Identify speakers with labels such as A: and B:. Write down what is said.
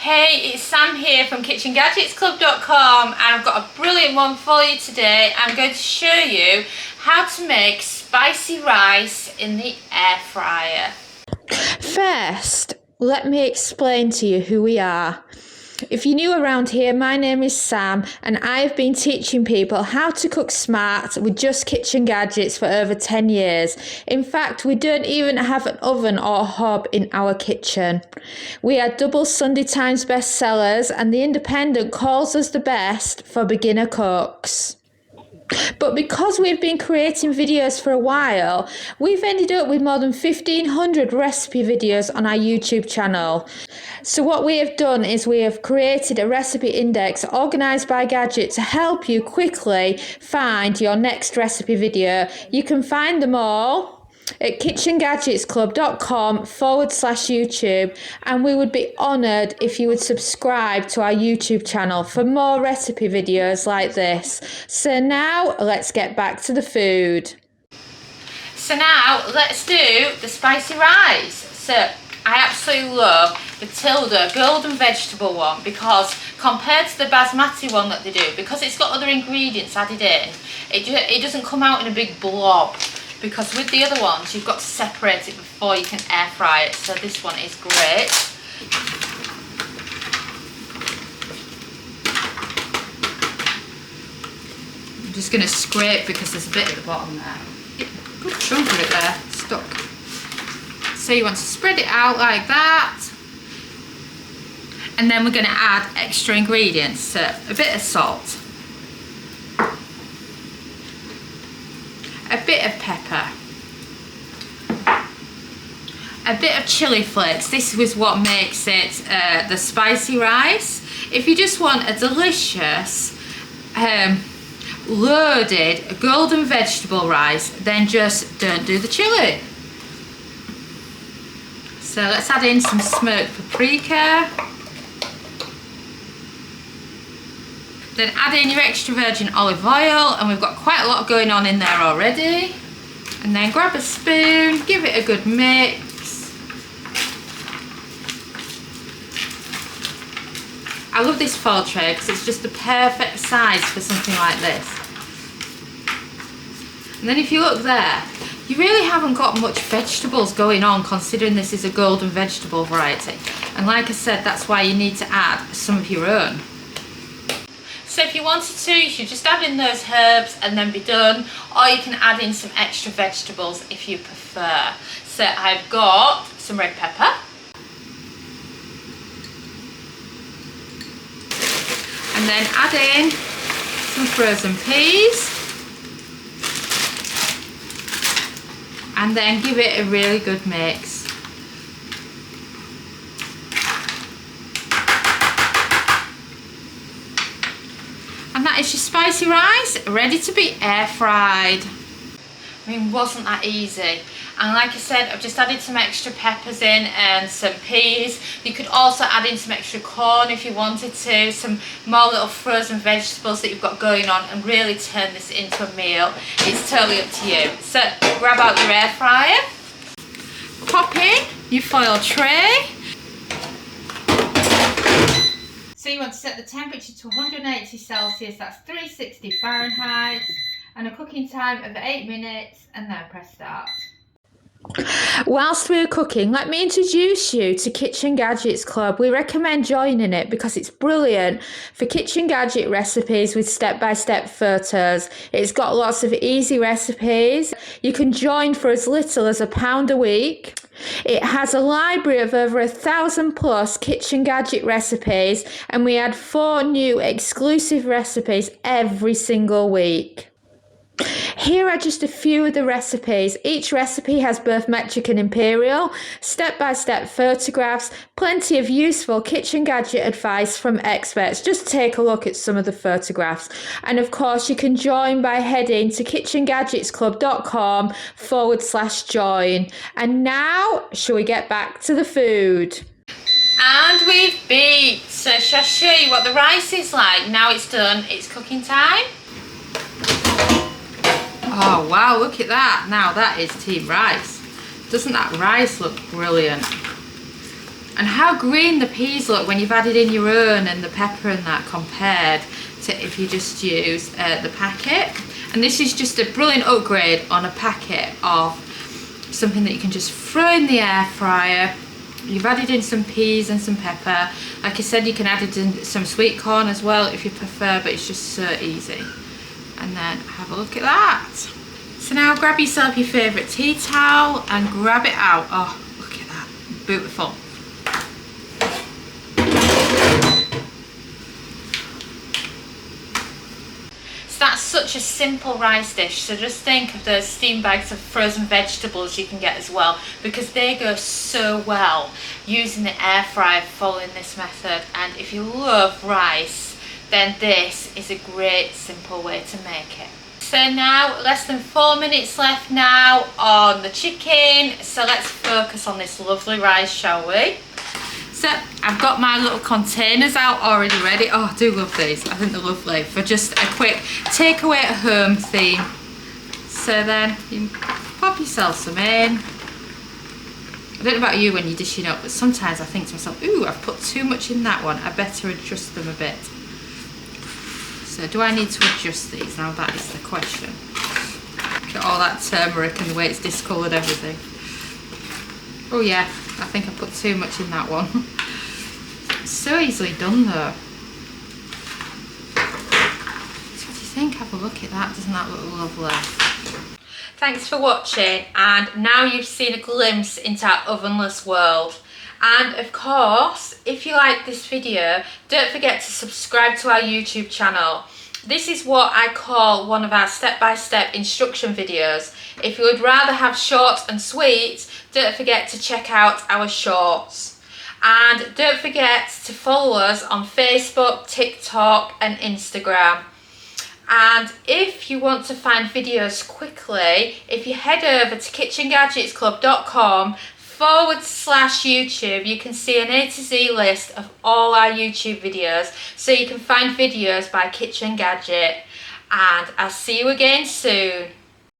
A: Hey, it's Sam here from KitchenGadgetsClub.com, and I've got a brilliant one for you today. I'm going to show you how to make spicy rice in the air fryer.
B: First, let me explain to you who we are. If you're new around here, my name is Sam, and I've been teaching people how to cook smart with just kitchen gadgets for over 10 years. In fact, we don't even have an oven or hob in our kitchen. We are double Sunday Times bestsellers, and The Independent calls us the best for beginner cooks. But because we've been creating videos for a while, we've ended up with more than 1,500 recipe videos on our YouTube channel. So what we have done is we have created a recipe index organised by gadget to help you quickly find your next recipe video. You can find them all at KitchenGadgetsClub.com/YouTube, and we would be honoured if you would subscribe to our YouTube channel for more recipe videos like this. So now let's get back to the food.
A: So now let's do the spicy rice. So I absolutely love the Tilda golden vegetable one because compared to the basmati one that they do, because it's got other ingredients added in, it doesn't come out in a big blob. Because with the other ones, you've got to separate it before you can air fry it. So this one is great. I'm just going to scrape because there's a bit at the bottom there. Good chunk of it there, stuck. So you want to spread it out like that. And then we're going to add extra ingredients. So a bit of salt. A bit of pepper, a bit of chili flakes. This is what makes it the spicy rice. If you just want a delicious loaded golden vegetable rice, then just don't do the chili. So let's add in some smoked paprika. Then add in your extra virgin olive oil, and we've got quite a lot going on in there already. And then grab a spoon, give it a good mix. I love this foil tray because it's just the perfect size for something like this. And then if you look there, you really haven't got much vegetables going on considering this is a golden vegetable variety. And like I said, that's why you need to add some of your own. So if you wanted to, you should just add in those herbs and then be done, or you can add in some extra vegetables if you prefer. So I've got some red pepper, and then add in some frozen peas, and then give it a really good mix. And that is your spicy rice ready to be air fried. I mean, wasn't that easy? And like I said, I've just added some extra peppers in and some peas. You could also add in some extra corn if you wanted to, some more little frozen vegetables that you've got going on, and really turn this into a meal. It's totally up to you. So grab out your air fryer, pop in your foil tray. So you want to set the temperature to 180 Celsius, that's 360 Fahrenheit, and a cooking time of 8 minutes, and then press start.
B: Whilst we're cooking, let me introduce you to Kitchen Gadgets Club. We recommend joining it because it's brilliant for kitchen gadget recipes with step-by-step photos. It's got lots of easy recipes. You can join for as little as £1 a week. It has a library of over 1,000 plus kitchen gadget recipes, and we add 4 new exclusive recipes every single week. Here are just a few of the recipes. Each recipe has both metric and imperial, step-by-step photographs, plenty of useful kitchen gadget advice from experts. Just take a look at some of the photographs. And of course, you can join by heading to KitchenGadgetsClub.com/join. And now, shall we get back to the food?
A: And we've beat. So shall I show you what the rice is like? Now it's done, it's cooking time. Oh wow, look at that. Now that is team rice. Doesn't that rice look brilliant? And how green the peas look when you've added in your own and the pepper and that, compared to if you just use the packet. And this is just a brilliant upgrade on a packet of something that you can just throw in the air fryer. You've added in some peas and some pepper. Like I said, you can add in some sweet corn as well if you prefer, but it's just so easy. And then have a look at that. So now grab yourself your favourite tea towel and grab it out. Oh, look at that, beautiful. That's such a simple rice dish, so just think of those steam bags of frozen vegetables you can get as well, because they go so well using the air fryer following this method. And if you love rice, then this is a great simple way to make it. So now less than 4 minutes left now on the chicken, so let's focus on this lovely rice, shall we? So I've got my little containers out already ready. Oh, I do love these. I think they're lovely for just a quick takeaway at home theme. So then you pop yourself some in. I don't know about you when you're dishing up, but sometimes I think to myself, ooh, I've put too much in that one. I better adjust them a bit. So do I need to adjust these? Now that is the question. Look at all that turmeric and the way it's discoloured everything. Oh yeah, I think I put too much in that one. It's so easily done though. So what do you think? Have a look at that. Doesn't that look lovely? Thanks for watching, and now you've seen a glimpse into our ovenless world. And of course, if you like this video, don't forget to subscribe to our YouTube channel. This is what I call one of our step-by-step instruction videos. If you would rather have short and sweet, don't forget to check out our shorts. And don't forget to follow us on Facebook, TikTok and Instagram. And if you want to find videos quickly, if you head over to KitchenGadgetsClub.com/YouTube, you can see an A to Z list of all our YouTube videos, so you can find videos by Kitchen Gadget. And I'll see you again soon.